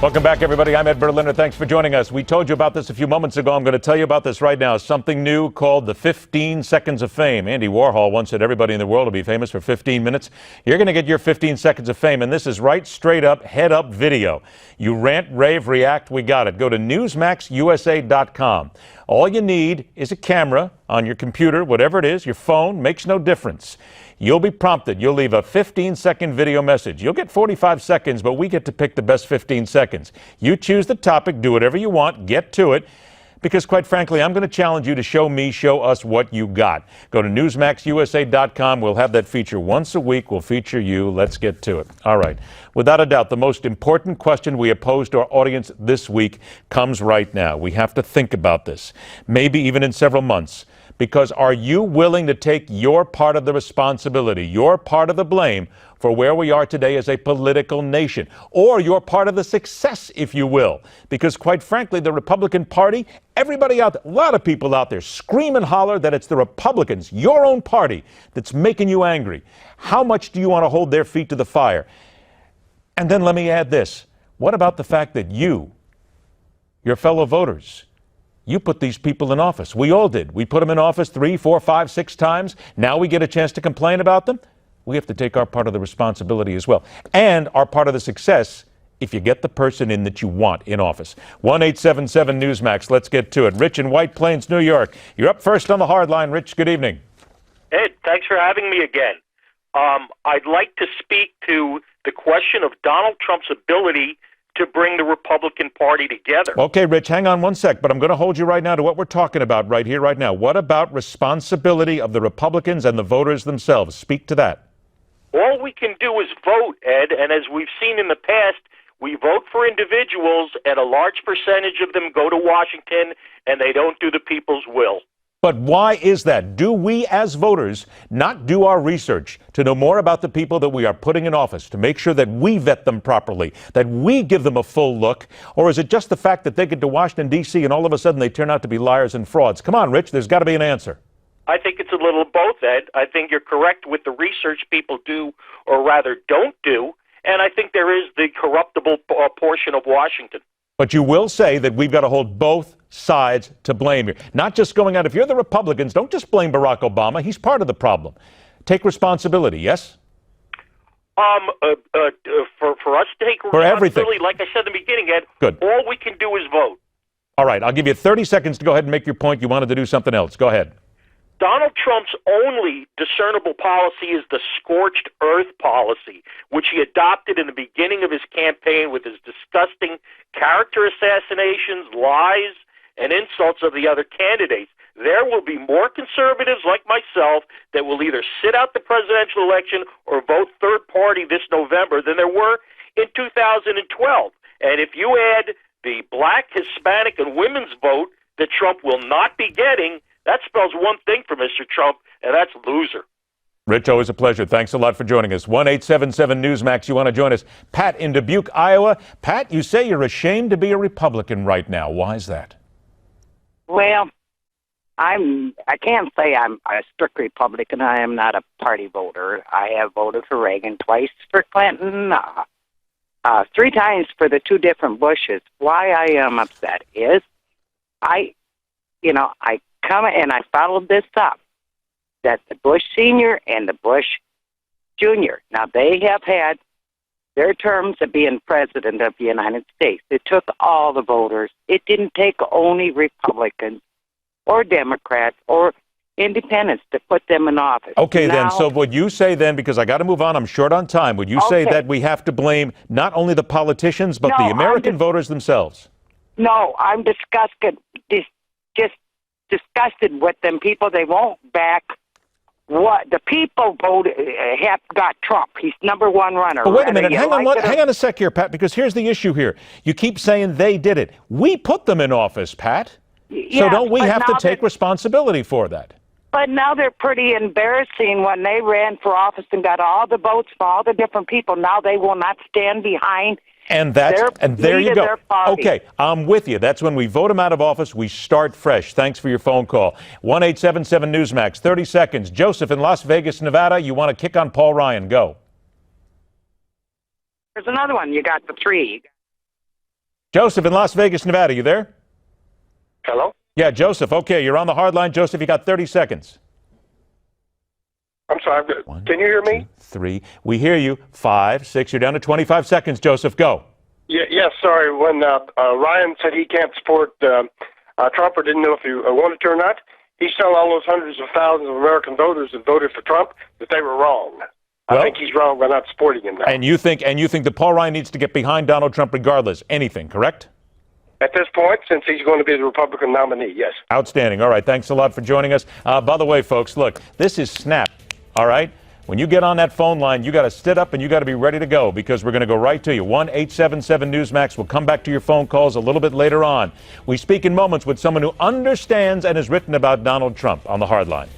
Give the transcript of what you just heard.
Welcome back, everybody. I'm Ed Berliner. Thanks for joining us. We told you about this a few moments ago. I'm going to tell you about this right now. Something new called the 15 Seconds of Fame. Andy Warhol once said everybody in the world will be famous for 15 minutes. You're going to get your 15 seconds of fame, and this is right straight up, head up video. You rant, rave, react, we got it. Go to newsmaxusa.com. All you need is a camera on your computer, whatever it is, your phone, makes no difference. You'll be prompted. You'll leave a 15-second video message. You'll get 45 seconds, but we get to pick the best 15 seconds. You choose the topic, do whatever you want, get to it, because quite frankly, I'm going to challenge you to show us what you got. Go to newsmaxusa.com. We'll have that feature once a week. We'll feature you. Let's get to it. All right. Without a doubt, the most important question we pose to our audience this week comes right now. We have to think about this, maybe even in several months. Because are you willing to take your part of the responsibility, your part of the blame for where we are today as a political nation, or your part of the success, if you will? Because quite frankly, the Republican Party, everybody out there, a lot of people out there scream and holler that it's the Republicans, your own party, that's making you angry. How much do you want to hold their feet to the fire? And then let me add this. What about the fact that you, your fellow voters, you put these people in office? We all did. We put them in office 3, 4, 5, 6 times. Now we get a chance to complain about them. We have to take our part of the responsibility as well. And our part of the success if you get the person in that you want in office. 1-877-NEWSMAX. Let's get to it. Rich in White Plains, New York. You're up first on the hard line. Rich, good evening. Ed, thanks for having me again. I'd like to speak to the question of Donald Trump's ability to bring the Republican Party together. Okay, Rich, hang on one sec, but I'm going to hold you right now to what we're talking about right here, right now. What about responsibility of the Republicans and the voters themselves? Speak to that. All we can do is vote, Ed, and as we've seen in the past, we vote for individuals, and a large percentage of them go to Washington, and they don't do the people's will. But why is that? Do we as voters not do our research to know more about the people that we are putting in office, to make sure that we vet them properly, that we give them a full look? Or is it just the fact that they get to Washington, D.C., and all of a sudden they turn out to be liars and frauds? Come on, Rich, there's got to be an answer. I think it's a little of both, Ed. I think you're correct with the research people do, or rather don't do, and I think there is the corruptible portion of Washington. But you will say that we've got to hold both sides to blame here. Not just going out. If you're the Republicans, don't just blame Barack Obama. He's part of the problem. Take responsibility, yes? For us to take responsibility, everything. Like I said in the beginning, Ed, good. All we can do is vote. All right, I'll give you 30 seconds to go ahead and make your point. You wanted to do something else. Go ahead. Donald Trump's only discernible policy is the scorched earth policy, which he adopted in the beginning of his campaign with his disgusting character assassinations, lies, and insults of the other candidates. There will be more conservatives like myself that will either sit out the presidential election or vote third party this November than there were in 2012. And if you add the black, Hispanic, and women's vote that Trump will not be getting, that spells one thing for Mr. Trump, and that's loser. Rich, always a pleasure. Thanks a lot for joining us. 1-877-NEWSMAX. You want to join us? Pat in Dubuque, Iowa. Pat, you say you're ashamed to be a Republican right now. Why is that? Well, I can't say I'm a strict Republican. I am not a party voter. I have voted for Reagan, twice for Clinton, 3 times for the 2 different Bushes. Why I am upset is I come and I followed this up, that the Bush Senior and the Bush Junior, now they have had their terms of being president of the United States. It took all the voters. It didn't take only Republicans or Democrats or independents to put them in office. Okay, now, then, so would you say then, because I got to move on, I'm short on time, would you say that we have to blame not only the politicians, but the American voters themselves? No, I'm disgusted with them people. They won't back what the people voted, have got Trump. He's number 1 runner. But wait a minute. Hang on a sec here, Pat, because here's the issue here. You keep saying they did it. We put them in office, Pat. So don't we have to take responsibility for that? But now they're pretty embarrassing. When they ran for office and got all the votes for all the different people, now they will not stand behind. And there you go. Okay, I'm with you. That's when we vote them out of office. We start fresh. Thanks for your phone call. 1-877-NEWSMAX. 30 seconds. Joseph in Las Vegas, Nevada. You want to kick on Paul Ryan. Go. There's another one. You got the 3. Joseph in Las Vegas, Nevada, you there? Hello? Yeah, Joseph. Okay, you're on the hard line. Joseph, you got 30 seconds. I'm sorry. Can you hear me? 2, 3. We hear you. 5, 6. You're down to 25 seconds, Joseph. Go. Yes, sorry. When Ryan said he can't support Trump or didn't know if he wanted to or not, he's telling all those hundreds of thousands of American voters that voted for Trump that they were wrong. Well, I think he's wrong by not supporting him now. And you think that Paul Ryan needs to get behind Donald Trump regardless, anything, correct? At this point, since he's going to be the Republican nominee, yes. Outstanding. All right, thanks a lot for joining us. By the way, folks, look, this is Snap, all right? When you get on that phone line, you got to sit up and you got to be ready to go because we're going to go right to you. 1-877-Newsmax. We'll come back to your phone calls a little bit later on. We speak in moments with someone who understands and has written about Donald Trump on the Hard Line.